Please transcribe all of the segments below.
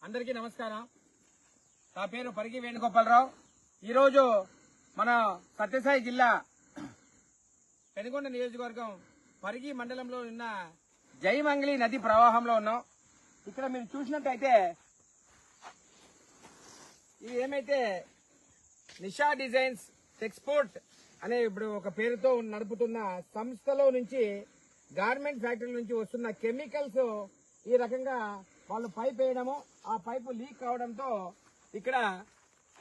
అందరికీ నమస్కారం. నా పేరు పరిగి వేణుగోపాలరావు. ఈరోజు మన సత్యసాయి జిల్లా పెనుగొండ నియోజకవర్గం పరిగి మండలంలో ఉన్న జయమంగళి నది ప్రవాహంలో ఉన్నాం. ఇక్కడ మీరు చూసినట్టయితే ఇది ఏమైతే నిషా డిజైన్స్ ఎక్స్పోర్ట్ అనే ఇప్పుడు ఒక పేరుతో నడుపుతున్న సంస్థలో నుంచి గార్మెంట్ ఫ్యాక్టరీ నుంచి వస్తున్న కెమికల్స్ ఈ రకంగా వాళ్ళు పైప్ వేయడము, ఆ పైపు లీక్ కావడంతో ఇక్కడ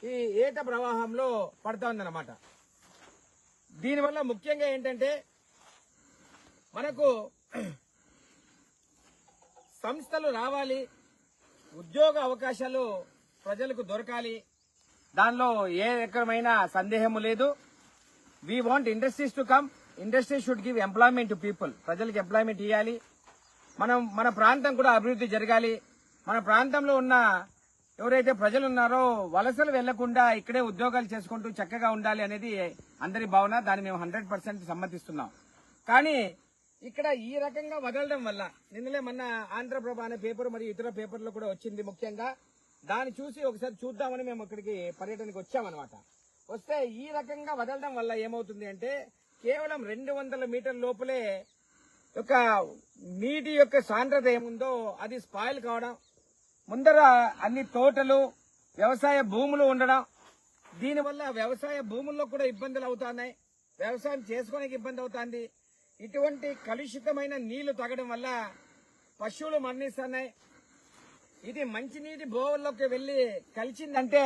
ఈ ఏట ప్రవాహంలో పడతా ఉందన్నమాట. దీనివల్ల ముఖ్యంగా ఏంటంటే మనకు సంస్థలు రావాలి, ఉద్యోగ అవకాశాలు ప్రజలకు దొరకాలి, దానిలో ఏ రకమైన సందేహము లేదు. We want industries to come, industry should give employment to people. ప్రజలకు ఎంప్లాయ్మెంట్ ఇవ్వాలి, మన ప్రాంతం కూడా అభివృద్ధి జరగాలి. మన ప్రాంతంలో ఉన్న ఎవరైతే ప్రజలు ఉన్నారో వలసలు వెళ్లకుండా ఇక్కడే ఉద్యోగాలు చేసుకుంటూ చక్కగా ఉండాలి అనేది అందరి భావన. దాన్ని మేము 100% సమ్మతిస్తున్నాం. కానీ ఇక్కడ ఈ రకంగా వదలడం వల్ల నిన్నలే మొన్న ఆంధ్రప్రభ అనే పేపర్ మరియు ఇతర పేపర్లో కూడా వచ్చింది. ముఖ్యంగా దాన్ని చూసి ఒకసారి చూద్దామని మేము ఇక్కడికి పర్యటనకు వచ్చామన్నమాట. వస్తే ఈ రకంగా వదలడం వల్ల ఏమవుతుంది అంటే కేవలం 200 మీటర్ల లోపలే యొక్క నీటి యొక్క సాంద్రత ఏముందో అది స్పాయిల్ కావడం, ముందర అన్ని తోటలు వ్యవసాయ భూములు ఉండడం, దీనివల్ల వ్యవసాయ భూముల్లో కూడా ఇబ్బందులు అవుతున్నాయి, వ్యవసాయం చేసుకోవడానికి ఇబ్బంది అవుతుంది. ఇటువంటి కలుషితమైన నీళ్లు తాగడం వల్ల పశువులు మరణిస్తున్నాయి. ఇది మంచినీటి బోవల్లోకి వెళ్లి కలిసిందంటే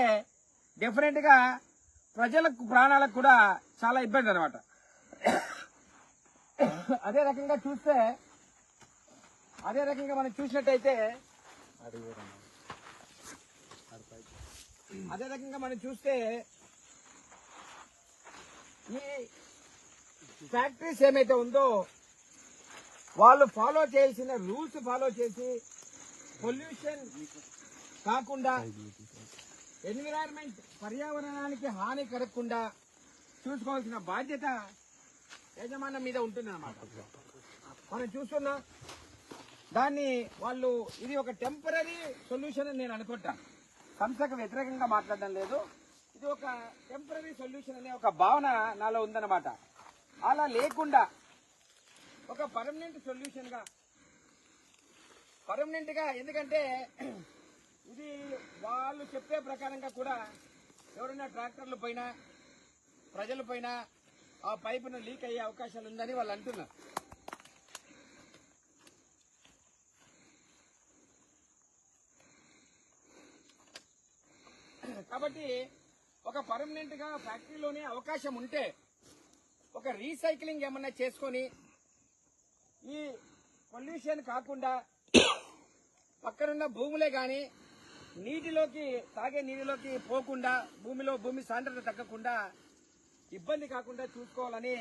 డెఫినెట్ గా ప్రజలకు ప్రాణాలకు కూడా చాలా ఇబ్బంది అన్నమాట. అదే రకంగా మనం చూసినట్టయితే ఈ ఫ్యాక్టరీస్ ఏమైతే ఉందో వాళ్ళు ఫాలో చేయాల్సిన రూల్స్ ఫాలో చేసి పొల్యూషన్ కాకుండా ఎన్విరాన్మెంట్ పర్యావరణానికి హాని కలగకుండా చూసుకోవాల్సిన బాధ్యత యజమానం మీద ఉంటుందన్నమాట. మనం చూస్తున్నాం దాన్ని వాళ్ళు ఇది ఒక టెంపరీ సొల్యూషన్ అని నేను అనుకుంటాను. సంస్థకు వ్యతిరేకంగా మాట్లాడడం లేదు, ఇది ఒక టెంపరీ సొల్యూషన్ అనే ఒక భావన నాలో ఉందన్నమాట. అలా లేకుండా ఒక పర్మనెంట్ సొల్యూషన్ గా ఎందుకంటే ఇది వాళ్ళు చెప్పే ప్రకారంగా కూడా ఎవరైనా ట్రాక్టర్ల పైన ప్రజల పైన ఆ పైపును లీక్ అయ్యే అవకాశాలు ఉందని వాళ్ళు అంటున్నారు. కాబట్టి ఒక పర్మనెంట్ గా ఫ్యాక్టరీలోనే అవకాశం ఉంటే ఒక రీసైక్లింగ్ ఏమన్నా చేసుకొని ఈ పొల్యూషన్ కాకుండా పక్కనున్న భూములే గాని తాగే నీటిలోకి పోకుండా భూమి సాంద్రత తగ్గకుండా ఇబ్బంది కాకుండా చూసుకోవాలని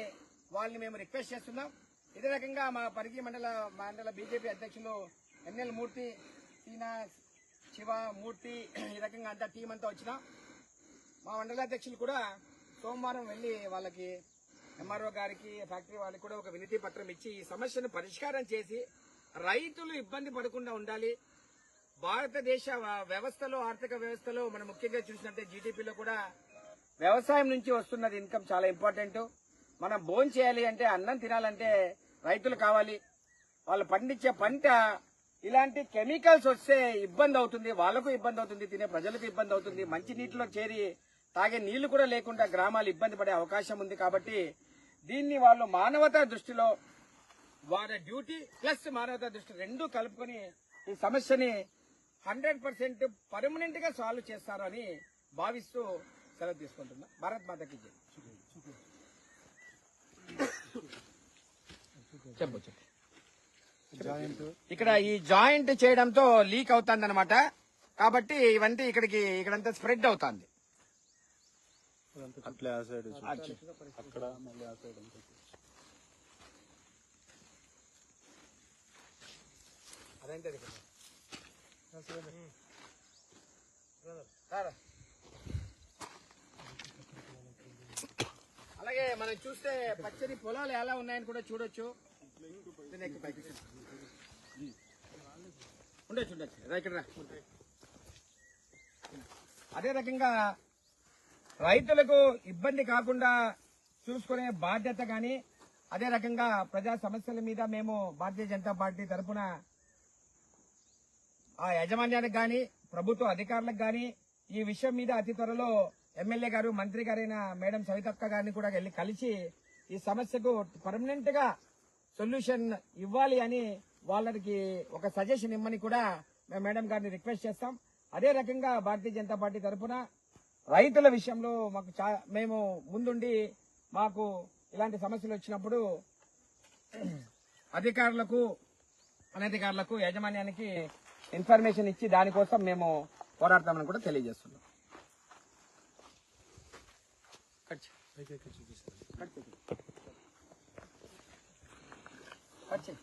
వాళ్ళని మేము రిక్వెస్ట్ చేస్తున్నాం. ఇదే రకంగా మా పరిగి మండల బీజేపీ అధ్యక్షులు ఎన్ఎల్ మూర్తి, సీనా శివ మూర్తి, ఈ రకంగా అంతా టీం అంతా వచ్చినాం. మా మండలాధ్యక్షులు కూడా సోమవారం వెళ్లి వాళ్ళకి ఎంఆర్ఓ గారికి ఫ్యాక్టరీ వాళ్ళకి కూడా ఒక వినతి పత్రం ఇచ్చి ఈ సమస్యను పరిష్కారం చేసి రైతులు ఇబ్బంది పడకుండా ఉండాలి. భారతదేశ వ్యవస్థలో, ఆర్థిక వ్యవస్థలో మనం ముఖ్యంగా చూసినట్టే జీడీపీలో కూడా వ్యవసాయం నుంచి వస్తున్నది ఇన్కమ్ చాలా ఇంపార్టెంట్. మనం భోజనం చేయాలి అంటే, అన్నం తినాలంటే రైతులు కావాలి. వాళ్ళు పండించే పంట ఇలాంటి కెమికల్స్ వస్తే ఇబ్బంది అవుతుంది, వాళ్లకు ఇబ్బంది అవుతుంది, తినే ప్రజలకు ఇబ్బంది అవుతుంది. మంచి నీటిలో చేరి తాగే నీళ్లు కూడా లేకుండా గ్రామాలు ఇబ్బంది పడే అవకాశం ఉంది. కాబట్టి దీన్ని వాళ్ళు మానవతా దృష్టిలో, వారి డ్యూటీ ప్లస్ మానవతా దృష్టి రెండూ కలుపుకొని ఈ సమస్యని 100% పర్మనెంట్ గా సాల్వ్ చేస్తారని భావిస్తూ సెలవు తీసుకుంటున్నా. భారత్ మాతకి జై. చెప్పు. ఇక్కడ ఈ జాయింట్ చేయడంతో లీక్ అవుతుంది అనమాట. కాబట్టి ఇవంతా ఇక్కడంతా స్ప్రెడ్ అవుతుంది. అలాగే మనం చూస్తే పచ్చని పొలాలు ఎలా ఉన్నాయని కూడా చూడొచ్చు. ఉండొచ్చు ఇక్కడ అదే రకంగా రైతులకు ఇబ్బంది కాకుండా చూసుకునే బాధ్యత కానీ, అదే రకంగా ప్రజా సమస్యల మీద మేము భారతీయ జనతా పార్టీ తరఫున ఆ యాజమాన్యానికి కానీ, ప్రభుత్వ అధికారులకు కానీ ఈ విషయం మీద అతి త్వరలో ఎమ్మెల్యే గారు, మంత్రి గారైన మేడం సవితక్క గారిని కూడా వెళ్ళి కలిసి ఈ సమస్యకు పర్మనెంట్ గా సొల్యూషన్ ఇవ్వాలి అని వాళ్ళకి ఒక సజెషన్ ఇమ్మని కూడా మేము మేడం గారిని రిక్వెస్ట్ చేస్తాం. అదే రకంగా భారతీయ జనతా పార్టీ తరఫున రైతుల విషయంలో మేము ముందుండి మాకు ఇలాంటి సమస్యలు వచ్చినప్పుడు అధికారులకు, అనధికారులకు, యాజమాన్యానికి ఇన్ఫర్మేషన్ ఇచ్చి దానికోసం మేము పోరాడతామని కూడా తెలియజేస్తున్నాం. కట్ చేయి.